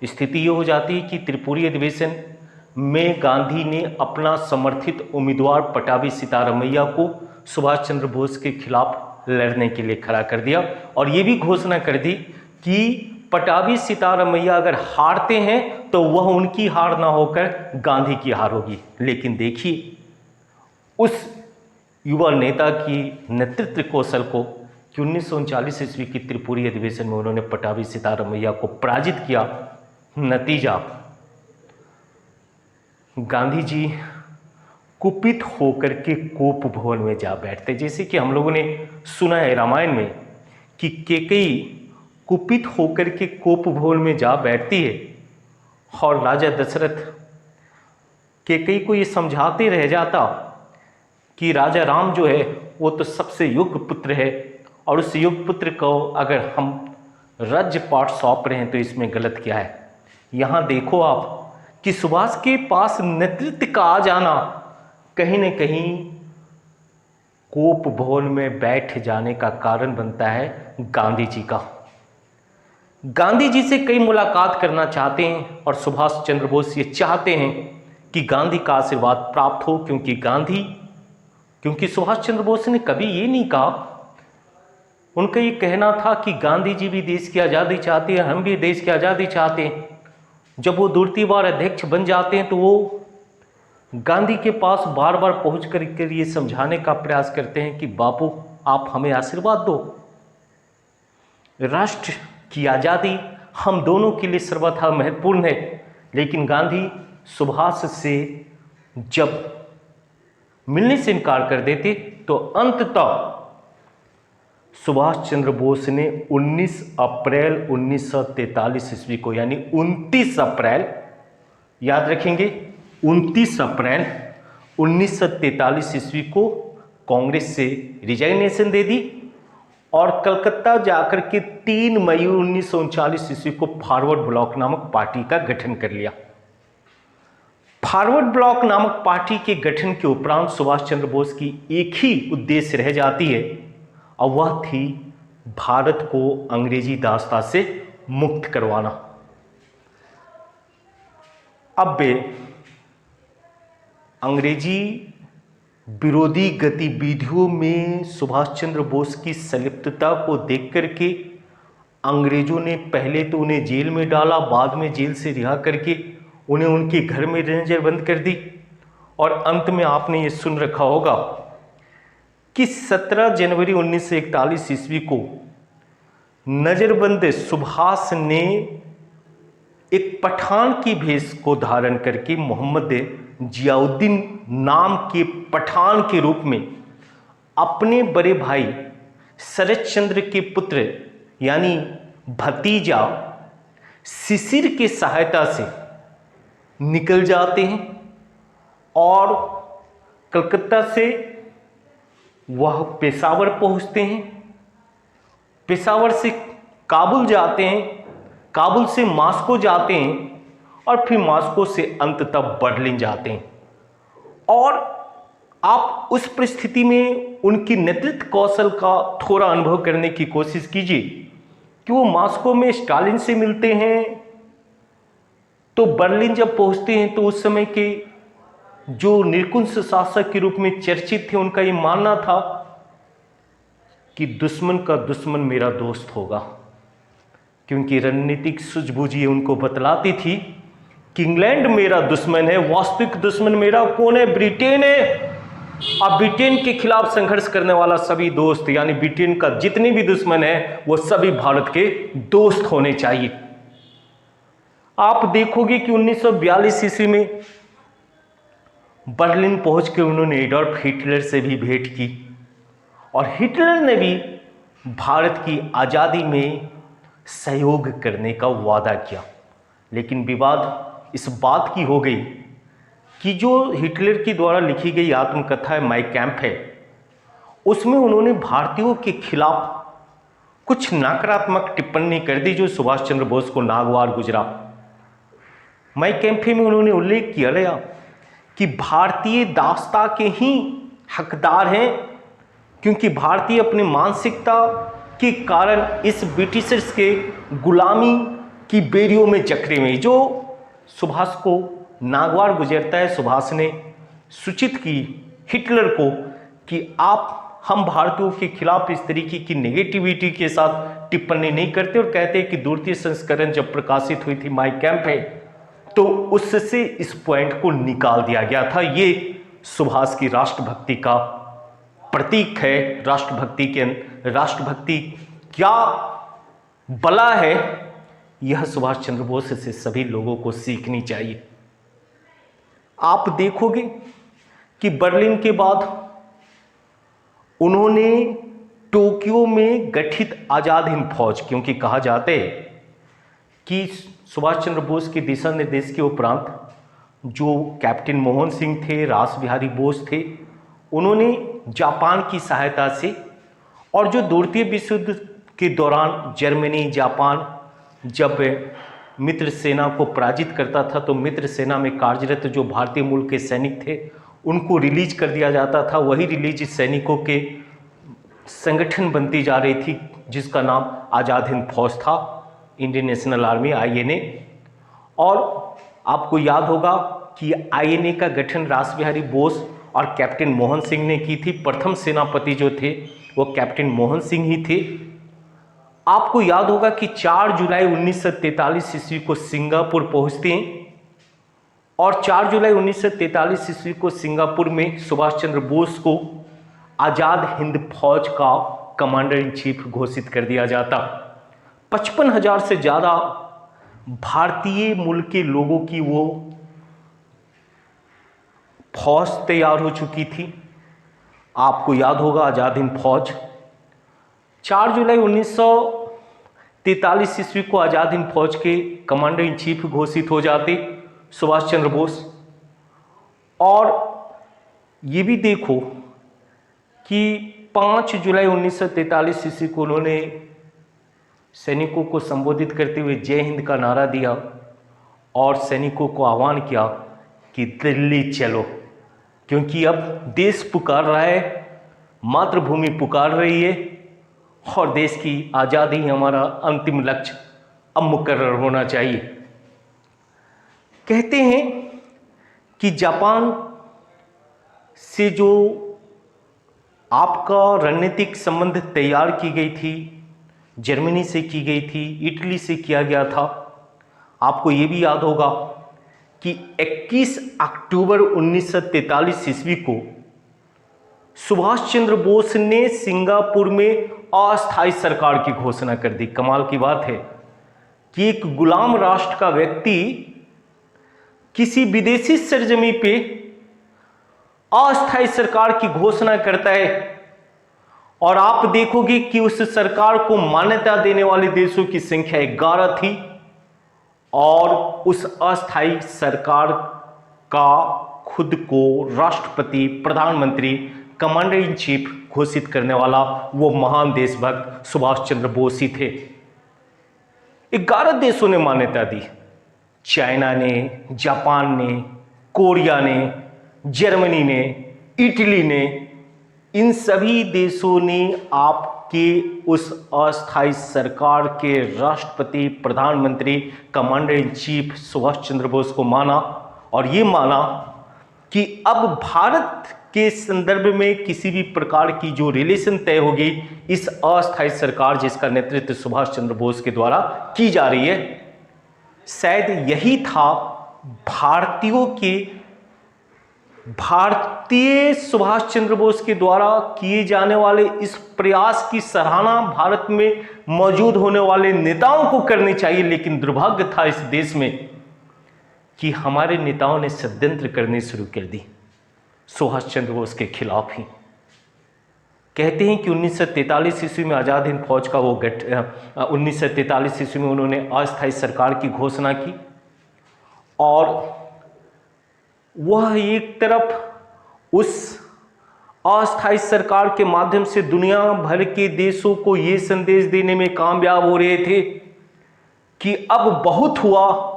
स्थिति ये हो जाती है कि त्रिपुरी अधिवेशन में गांधी ने अपना समर्थित उम्मीदवार पटाभी सीतारामैया को सुभाष चंद्र बोस के खिलाफ लड़ने के लिए खड़ा कर दिया और ये भी घोषणा कर दी कि पटाभी सीतारामैया अगर हारते हैं तो वह उनकी हार ना होकर गांधी की हार होगी। लेकिन देखिए उस युवा नेता की नेतृत्व कौशल को कि 1939 ईस्वी की त्रिपुरी अधिवेशन में उन्होंने पटाभी सीतारामैया को पराजित किया। नतीजा गांधी जी कुपित होकर के कोप भवन में जा बैठते। जैसे कि हम लोगों ने सुना है रामायण में कि कैकेयी कुपित होकर के कोप भवन में जा बैठती है और राजा दशरथ कैकेयी को ये समझाते रह जाता कि राजा राम जो है वो तो सबसे योग्य पुत्र है और उस योग्य पुत्र को अगर हम राज्यपाट सौंप रहे हैं तो इसमें गलत क्या है। यहाँ देखो आप कि सुभाष के पास नेतृत्व का आ जाना कहीं न कहीं कोप भवन में बैठ जाने का कारण बनता है गांधी जी का। गांधी जी से कई मुलाकात करना चाहते हैं और सुभाष चंद्र बोस ये चाहते हैं कि गांधी का आशीर्वाद प्राप्त हो क्योंकि सुभाष चंद्र बोस ने कभी ये नहीं कहा। उनका ये कहना था कि गांधी जी भी देश की आज़ादी चाहते हैं, हम भी देश की आज़ादी चाहते हैं। जब वो दूसरी बार अध्यक्ष बन जाते हैं तो वो गांधी के पास बार बार पहुँच कर ये समझाने का प्रयास करते हैं कि बापू आप हमें आशीर्वाद दो, राष्ट्र की आज़ादी हम दोनों के लिए सर्वथा महत्वपूर्ण है। लेकिन गांधी सुभाष से जब मिलने से इनकार कर देते तो अंततः सुभाष चंद्र बोस ने 19 अप्रैल 1943 ईस्वी को यानी 29 अप्रैल याद रखेंगे 29 अप्रैल 1943 ईस्वी को कांग्रेस से रिजाइनेशन दे दी और कलकत्ता जाकर के 3 मई 1939 ईस्वी को फॉरवर्ड ब्लॉक नामक पार्टी का गठन कर लिया। फॉरवर्ड ब्लॉक नामक पार्टी के गठन के उपरांत सुभाष चंद्र बोस की एक ही उद्देश्य रह जाती है और वह थी भारत को अंग्रेजी दास्ता से मुक्त करवाना। अब वे अंग्रेजी विरोधी गतिविधियों में सुभाष चंद्र बोस की संलिप्तता को देख करके अंग्रेजों ने पहले तो उन्हें जेल में डाला, बाद में जेल से रिहा करके उन्हें उनके घर में नजरबंद कर दी और अंत में आपने ये सुन रखा होगा कि 17 जनवरी 1941 ईस्वी को नजरबंद सुभाष ने एक पठान की भेष को धारण करके मोहम्मद जियाउद्दीन नाम के पठान के रूप में अपने बड़े भाई शरद चंद्र के पुत्र यानी भतीजा शिशिर की सहायता से निकल जाते हैं और कलकत्ता से वह पेशावर पहुंचते हैं, पेशावर से काबुल जाते हैं, काबुल से मॉस्को जाते हैं और फिर मॉस्को से अंततः बर्लिन जाते हैं और आप उस परिस्थिति में उनकी नेतृत्व कौशल का थोड़ा अनुभव करने की कोशिश कीजिए कि वो मॉस्को में स्टालिन से मिलते हैं, तो बर्लिन जब पहुंचते हैं तो उस समय के जो निरंकुश शासक के रूप में चर्चित थे, उनका ये मानना था कि दुश्मन का दुश्मन मेरा दोस्त होगा, क्योंकि रणनीतिक सूझबूझ ये उनको बतलाती थी कि इंग्लैंड मेरा दुश्मन है, वास्तविक दुश्मन मेरा कौन है? ब्रिटेन है। अब ब्रिटेन के खिलाफ संघर्ष करने वाला सभी दोस्त, यानी ब्रिटेन का जितने भी दुश्मन है वो सभी भारत के दोस्त होने चाहिए। आप देखोगे कि 1942 ईस्वी में बर्लिन पहुंच के उन्होंने एडोल्फ हिटलर से भी भेंट की और हिटलर ने भी भारत की आज़ादी में सहयोग करने का वादा किया। लेकिन विवाद इस बात की हो गई कि जो हिटलर के द्वारा लिखी गई आत्मकथा है माई कैंप है, उसमें उन्होंने भारतीयों के खिलाफ कुछ नकारात्मक टिप्पणी कर दी जो सुभाष चंद्र बोस को नागवार गुजरा। माई कैंप में उन्होंने उल्लेख किया गया कि भारतीय दासता के ही हकदार हैं, क्योंकि भारतीय अपनी मानसिकता के कारण इस ब्रिटिशर्स के गुलामी की बेड़ियों में जकड़े हुए। जो सुभाष को नागवार गुजरता है, सुभाष ने सूचित की हिटलर को कि हम भारतीयों के खिलाफ इस तरीके की नेगेटिविटी के साथ टिप्पणी नहीं करते, और कहते हैं कि द्वितीय संस्करण जब प्रकाशित हुई थी माई कैंप है तो उससे इस पॉइंट को निकाल दिया गया था। ये सुभाष की राष्ट्रभक्ति का प्रतीक है। राष्ट्रभक्ति क्या बला है, यह सुभाष चंद्र बोस से सभी लोगों को सीखनी चाहिए। आप देखोगे कि बर्लिन के बाद उन्होंने टोक्यो में गठित आजाद हिंद फौज, क्योंकि कहा जाता है कि सुभाष चंद्र बोस के दिशा निर्देश के उपरांत जो कैप्टन मोहन सिंह थे, रास बिहारी बोस थे, उन्होंने जापान की सहायता से, और जो द्वितीय विश्व युद्ध के दौरान जर्मनी जापान जब मित्र सेना को पराजित करता था तो मित्र सेना में कार्यरत जो भारतीय मूल के सैनिक थे उनको रिलीज कर दिया जाता था। वही रिलीज सैनिकों के संगठन बनती जा रही थी जिसका नाम आज़ाद हिंद फौज था, इंडियन नेशनल आर्मी INA। और आपको याद होगा कि INA का गठन रास बिहारी बोस और कैप्टन मोहन सिंह ने की थी। प्रथम सेनापति जो थे वो कैप्टन मोहन सिंह ही थे। आपको याद होगा कि 4 जुलाई 1943 ईस्वी को सिंगापुर पहुंचते हैं और 4 जुलाई 1943 ईस्वी को सिंगापुर में सुभाष चंद्र बोस को आज़ाद हिंद फौज का कमांडर इन चीफ घोषित कर दिया जाता। 55,000 से ज़्यादा भारतीय मूल के लोगों की वो फौज तैयार हो चुकी थी। आपको याद होगा आज़ाद हिंद फौज 4 जुलाई 1943 ईस्वी को आज़ाद हिंद फौज के कमांडर इन चीफ घोषित हो जाते सुभाष चंद्र बोस। और ये भी देखो कि 5 जुलाई 1943 ईस्वी को उन्होंने सैनिकों को संबोधित करते हुए जय हिंद का नारा दिया और सैनिकों को आह्वान किया कि दिल्ली चलो, क्योंकि अब देश पुकार रहा है, मातृभूमि पुकार रही है और देश की आज़ादी हमारा अंतिम लक्ष्य अब मुकर्रर होना चाहिए। कहते हैं कि जापान से जो आपका रणनीतिक संबंध तैयार की गई थी, जर्मनी से की गई थी, इटली से किया गया था। आपको ये भी याद होगा कि 21 अक्टूबर 1943 ईस्वी को सुभाष चंद्र बोस ने सिंगापुर में अस्थायी सरकार की घोषणा कर दी। कमाल की बात है कि एक गुलाम राष्ट्र का व्यक्ति किसी विदेशी सरजमी पे अस्थायी सरकार की घोषणा करता है, और आप देखोगे कि उस सरकार को मान्यता देने वाले देशों की संख्या 11 थी, और उस अस्थायी सरकार का खुद को राष्ट्रपति, प्रधानमंत्री, कमांडर इन चीफ घोषित करने वाला वो महान देशभक्त सुभाष चंद्र बोस ही थे। 11 देशों ने मान्यता दी, चाइना ने, जापान ने, कोरिया ने, जर्मनी ने, इटली ने, इन सभी देशों ने आपके उस अस्थायी सरकार के राष्ट्रपति, प्रधानमंत्री, commander in chief Subhash Chandra Bose को माना और ये माना कि अब भारत के संदर्भ में किसी भी प्रकार की जो रिलेशन तय होगी इस अस्थायी सरकार जिसका नेतृत्व सुभाष चंद्र बोस के द्वारा की जा रही है, शायद यही था भारतीय सुभाष चंद्र बोस के द्वारा किए जाने वाले इस प्रयास की सराहना भारत में मौजूद होने वाले नेताओं को करनी चाहिए। लेकिन दुर्भाग्य था इस देश में कि हमारे नेताओं ने षड्यंत्र करने शुरू कर दी सुभाष चंद्र बोस के खिलाफ ही। कहते हैं कि 1943 ईस्वी में आज़ाद हिंद फौज का 1943 ईस्वी में उन्होंने अस्थायी सरकार की घोषणा की और वह एक तरफ उस अस्थायी सरकार के माध्यम से दुनिया भर के देशों को ये संदेश देने में कामयाब हो रहे थे कि अब बहुत हुआ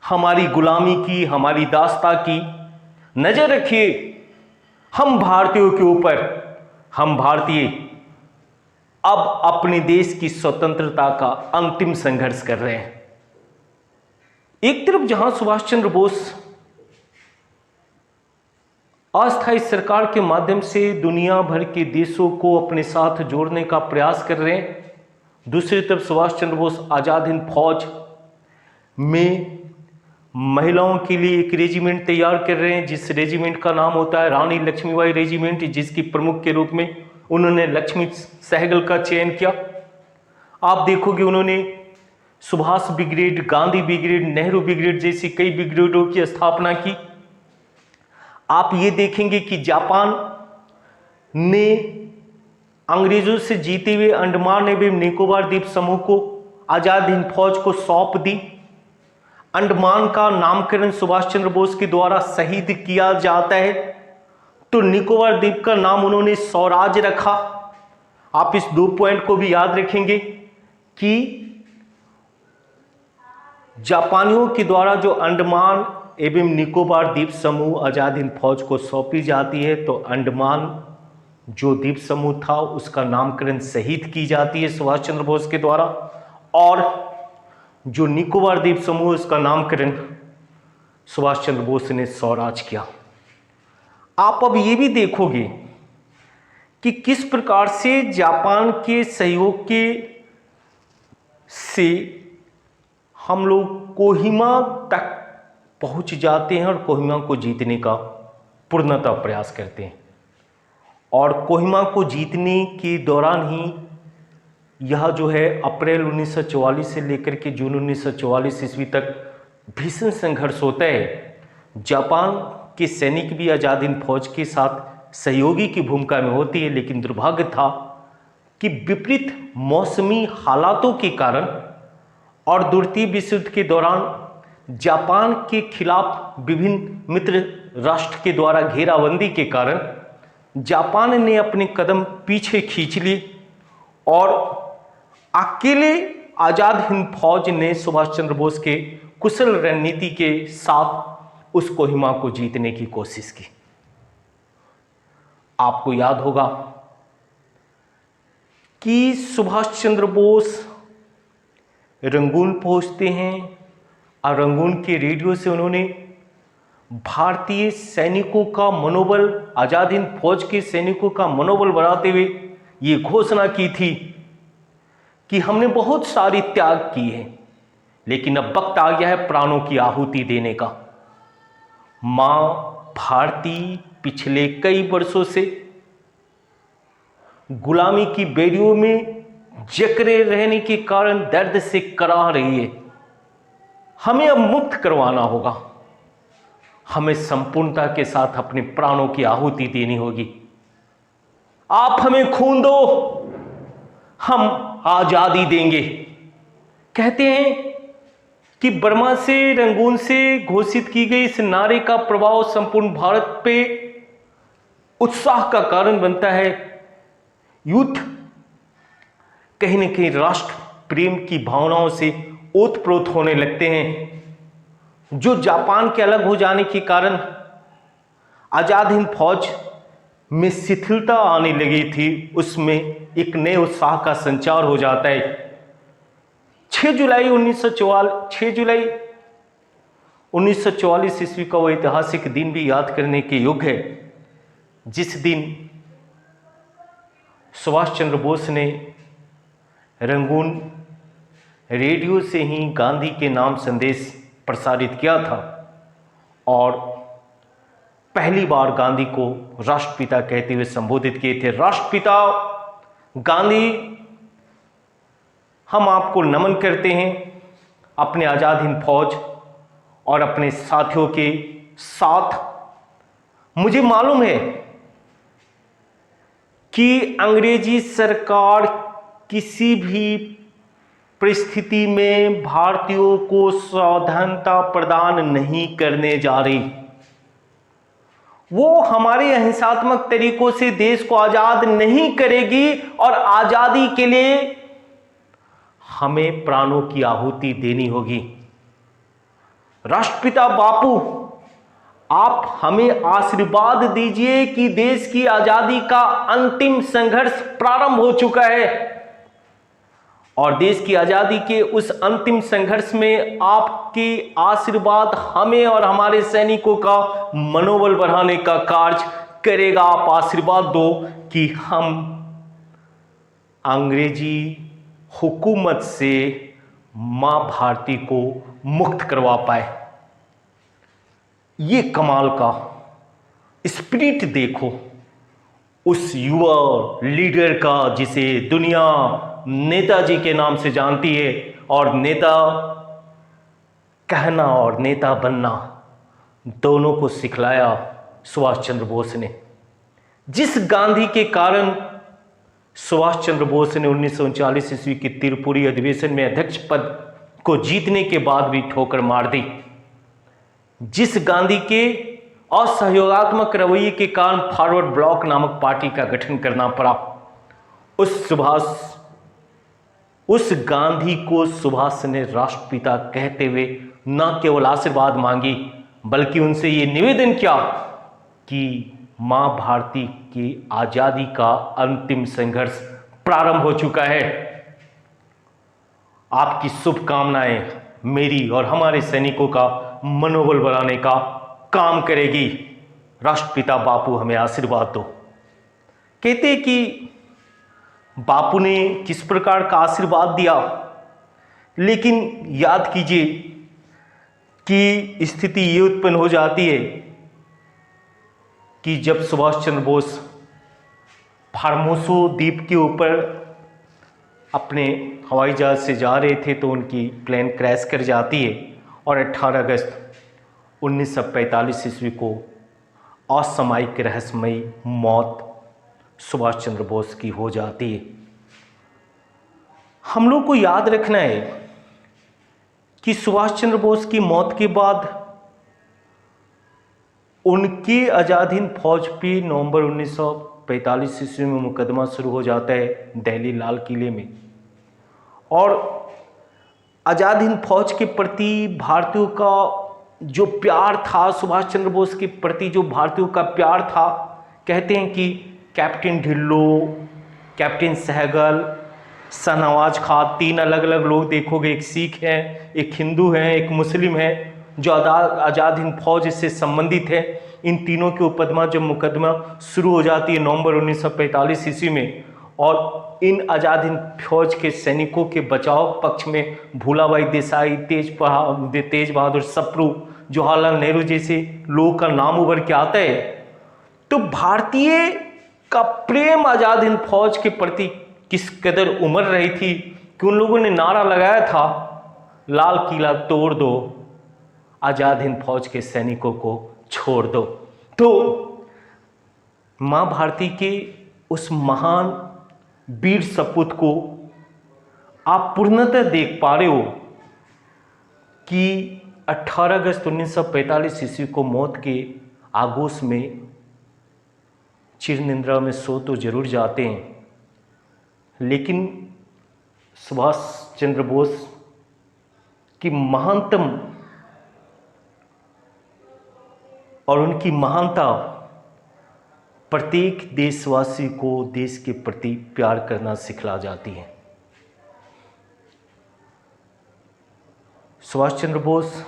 हमारी गुलामी की, हमारी दास्ता की, नजर रखिए हम भारतीयों के ऊपर, हम भारतीय अब अपने देश की स्वतंत्रता का अंतिम संघर्ष कर रहे हैं। एक तरफ जहां सुभाष चंद्र बोस अस्थायी सरकार के माध्यम से दुनिया भर के देशों को अपने साथ जोड़ने का प्रयास कर रहे हैं, दूसरी तरफ सुभाष चंद्र बोस आज़ाद हिंद फौज में महिलाओं के लिए एक रेजिमेंट तैयार कर रहे हैं, जिस रेजिमेंट का नाम होता है रानी लक्ष्मीबाई रेजिमेंट, जिसकी प्रमुख के रूप में उन्होंने लक्ष्मी सहगल का चयन किया। आप देखोगे उन्होंने Subhash brigade, Gandhi brigade, Nehru brigade जैसी कई ब्रिगेडों की स्थापना की। आप ये देखेंगे कि जापान ने अंग्रेजों से जीते हुए अंडमान एवं निकोबार द्वीप समूह को आज़ाद हिंद फौज को सौंप दी। अंडमान का नामकरण सुभाष चंद्र बोस के द्वारा शहीद किया जाता है, तो निकोबार द्वीप का नाम उन्होंने स्वराज रखा। आप इस 2 पॉइंट को भी याद रखेंगे कि जापानियों के द्वारा जो अंडमान एवं निकोबार द्वीप समूह आज़ाद हिंद फौज को सौंपी जाती है, तो अंडमान जो द्वीप समूह था उसका नामकरण शहीद की जाती है सुभाष चंद्र बोस के द्वारा, और जो निकोबार द्वीप समूह उसका नामकरण सुभाष चंद्र बोस ने स्वराज किया। आप अब ये भी देखोगे कि किस प्रकार से जापान के सहयोग के से हम लोग कोहिमा तक पहुंच जाते हैं और कोहिमा को जीतने का पूर्णतः प्रयास करते हैं। और कोहिमा को जीतने के दौरान ही यह जो है अप्रैल 1944 से लेकर के जून 1944 ईस्वी तक भीषण संघर्ष होता है। जापान के सैनिक भी आज़ाद हिंद फौज के साथ सहयोगी की भूमिका में होती है, लेकिन दुर्भाग्य था कि विपरीत मौसमी हालातों के कारण और द्वितीय विश्व युद्ध के दौरान जापान के खिलाफ विभिन्न मित्र राष्ट्र के द्वारा घेराबंदी के कारण जापान ने अपने कदम पीछे खींच लिए और अकेले आज़ाद हिंद फौज ने सुभाष चंद्र बोस के कुशल रणनीति के साथ उस कोहिमा को जीतने की कोशिश की। आपको याद होगा कि सुभाष चंद्र बोस रंगून पहुंचते हैं और रंगून के रेडियो से उन्होंने भारतीय सैनिकों का मनोबल, आज़ाद हिंद फौज के सैनिकों का मनोबल बढ़ाते हुए ये घोषणा की थी कि हमने बहुत सारी त्याग की है, लेकिन अब वक्त आ गया है प्राणों की आहुति देने का। मां भारती पिछले कई वर्षों से गुलामी की बेड़ियों में जकड़े रहने के कारण दर्द से कराह रही है। हमें अब मुक्त करवाना होगा, हमें संपूर्णता के साथ अपने प्राणों की आहुति देनी होगी। आप हमें खून दो, हम आजादी देंगे। कहते हैं कि बर्मा से, रंगून से घोषित की गई इस नारे का प्रभाव संपूर्ण भारत पे उत्साह का कारण बनता है। युद्ध कहीं न कहीं राष्ट्र प्रेम की भावनाओं से ओतप्रोत होने लगते हैं। जो जापान के अलग हो जाने के कारण आज़ाद हिंद फौज में शिथिलता आने लगी थी, उसमें एक नए उत्साह का संचार हो जाता है। 6 जुलाई 1944 ईस्वी का वो ऐतिहासिक दिन भी याद करने के योग्य है, जिस दिन सुभाष चंद्र बोस ने रंगून रेडियो से ही गांधी के नाम संदेश प्रसारित किया था और पहली बार गांधी को राष्ट्रपिता कहते हुए संबोधित किए थे। राष्ट्रपिता गांधी, हम आपको नमन करते हैं। अपने आजाद हिंद फौज और अपने साथियों के साथ मुझे मालूम है कि अंग्रेजी सरकार किसी भी परिस्थिति में भारतीयों को स्वाधीनता प्रदान नहीं करने जा रही। वो हमारे अहिंसात्मक तरीकों से देश को आजाद नहीं करेगी और आजादी के लिए हमें प्राणों की आहुति देनी होगी। राष्ट्रपिता बापू, आप हमें आशीर्वाद दीजिए कि देश की आजादी का अंतिम संघर्ष प्रारंभ हो चुका है और देश की आजादी के उस अंतिम संघर्ष में आपके आशीर्वाद हमें और हमारे सैनिकों का मनोबल बढ़ाने का कार्य करेगा। आप आशीर्वाद दो कि हम अंग्रेजी हुकूमत से मां भारती को मुक्त करवा पाए। ये कमाल का स्पिरिट देखो उस युवा लीडर का, जिसे दुनिया नेताजी के नाम से जानती है, और नेता कहना और नेता बनना दोनों को सिखलाया सुभाष चंद्र बोस ने। जिस गांधी के कारण सुभाष चंद्र बोस ने 1939 ईस्वी की त्रिपुरी अधिवेशन में अध्यक्ष पद को जीतने के बाद भी ठोकर मार दी, जिस गांधी के असहयोगात्मक रवैये के कारण फॉरवर्ड ब्लॉक नामक पार्टी का गठन करना पड़ा, उस गांधी को सुभाष ने राष्ट्रपिता कहते हुए न केवल आशीर्वाद मांगी, बल्कि उनसे ये निवेदन किया कि मां भारती की आजादी का अंतिम संघर्ष प्रारंभ हो चुका है। आपकी शुभकामनाएं मेरी और हमारे सैनिकों का मनोबल बढ़ाने का काम करेगी। राष्ट्रपिता बापू, हमें आशीर्वाद दो। कहते कि बापू ने किस प्रकार का आशीर्वाद दिया, लेकिन याद कीजिए कि स्थिति ये उत्पन्न हो जाती है कि जब सुभाष चंद्र बोस फार्मोसो द्वीप के ऊपर अपने हवाई जहाज से जा रहे थे तो उनकी प्लेन क्रैश कर जाती है और 18 अगस्त 1945 ईस्वी को असामयिक रहस्यमयी मौत सुभाष चंद्र बोस की हो जाती है। हम लोग को याद रखना है कि सुभाष चंद्र बोस की मौत के बाद उनके आजाद हिंद फौज पे नवंबर 1945 ईस्वी में मुकदमा शुरू हो जाता है दिल्ली लाल किले में, और आजाद हिंद फौज के प्रति भारतीयों का जो प्यार था, सुभाष चंद्र बोस के प्रति जो भारतीयों का प्यार था, कहते हैं कि कैप्टन ढिल्लो, कैप्टन सहगल, शाहनवाज खां, 3 अलग अलग लोग देखोगे, एक सिख है, एक हिंदू है, एक मुस्लिम है, जो आज़ाद हिंद फौज से संबंधित है। इन तीनों के जब मुकदमा शुरू हो जाती है नवंबर 1945 ईस्वी में, और इन आज़ाद हिंद फौज के सैनिकों के बचाव पक्ष में भूलाबाई देसाई, तेज बहादुर सप्रू, जवाहरलाल नेहरू जैसे लोगों का नाम उभर के आता है। तो भारतीय का प्रेम आज़ाद हिंद फौज के प्रति किस कदर उमड़ रही थी कि उन लोगों ने नारा लगाया था, लाल किला तोड़ दो, आज़ाद हिंद फौज के सैनिकों को छोड़ दो। तो मां भारती के उस महान वीर सपूत को आप पूर्णतः देख पा रहे हो कि 18 अगस्त 1945 ईस्वी को मौत के आगोश में चिर निद्रा में सो तो जरूर जाते हैं, लेकिन सुभाष चंद्र बोस की महानतम और उनकी महानता प्रत्येक देशवासी को देश के प्रति प्यार करना सिखला जाती है। सुभाष चंद्र बोस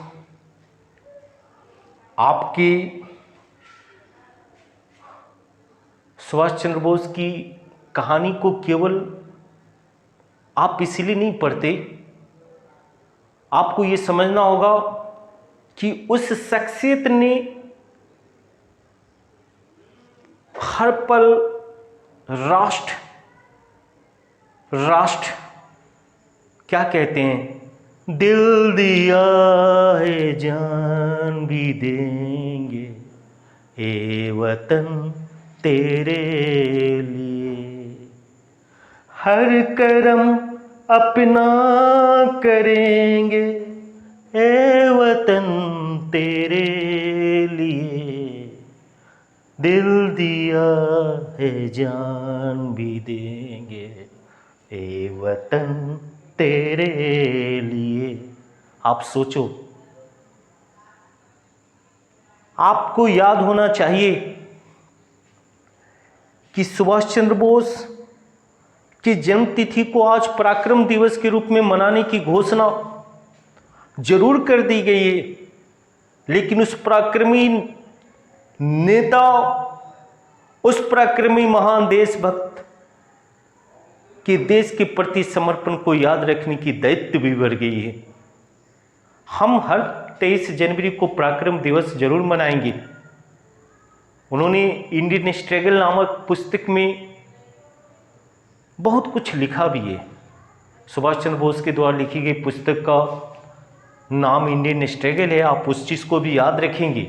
सुभाष चंद्र बोस की कहानी को केवल आप इसीलिए नहीं पढ़ते, आपको ये समझना होगा कि उस शख्सियत ने हर पल राष्ट्र क्या कहते हैं, दिल दिया है जान भी देंगे ए वतन तेरे लिए, हर करम अपना करेंगे ए वतन तेरे लिए, दिल दिया है जान भी देंगे ए वतन तेरे लिए। आप सोचो, आपको याद होना चाहिए कि सुभाष चंद्र बोस की जन्म तिथि को आज पराक्रम दिवस के रूप में मनाने की घोषणा जरूर कर दी गई है, लेकिन उस पराक्रमी नेता, उस पराक्रमी महान देशभक्त के देश के प्रति समर्पण को याद रखने की दायित्व भी बढ़ गई है। हम हर 23 जनवरी को पराक्रम दिवस जरूर मनाएंगे। उन्होंने इंडियन स्ट्रगल नामक पुस्तक में बहुत कुछ लिखा भी है। सुभाष चंद्र बोस के द्वारा लिखी गई पुस्तक का नाम इंडियन स्ट्रगल है। आप उस चीज़ को भी याद रखेंगे।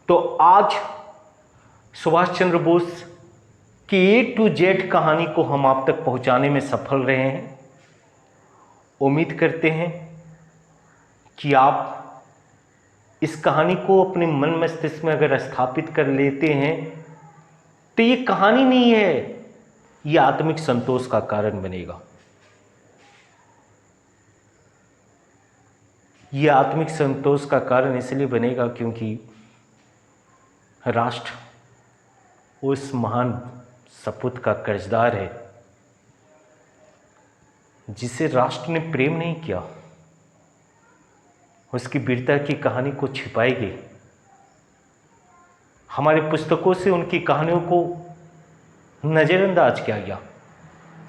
तो आज सुभाष चंद्र बोस की A to Z कहानी को हम आप तक पहुंचाने में सफल रहे हैं। उम्मीद करते हैं कि आप इस कहानी को अपने मन मस्तिष्क में अगर स्थापित कर लेते हैं तो ये कहानी नहीं है, ये आत्मिक संतोष का कारण बनेगा। ये आत्मिक संतोष का कारण इसलिए बनेगा क्योंकि राष्ट्र उस महान सपूत का कर्जदार है जिसे राष्ट्र ने प्रेम नहीं किया, उसकी वीरता की कहानी को छिपाई गई। हमारे पुस्तकों से उनकी कहानियों को नज़रअंदाज किया गया।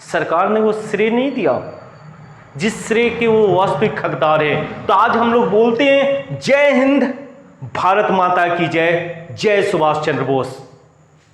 सरकार ने वो श्रेय नहीं दिया जिस श्रेय के वो वास्तविक हकदार है। तो आज हम लोग बोलते हैं जय हिंद, भारत माता की जय, जय सुभाष चंद्र बोस।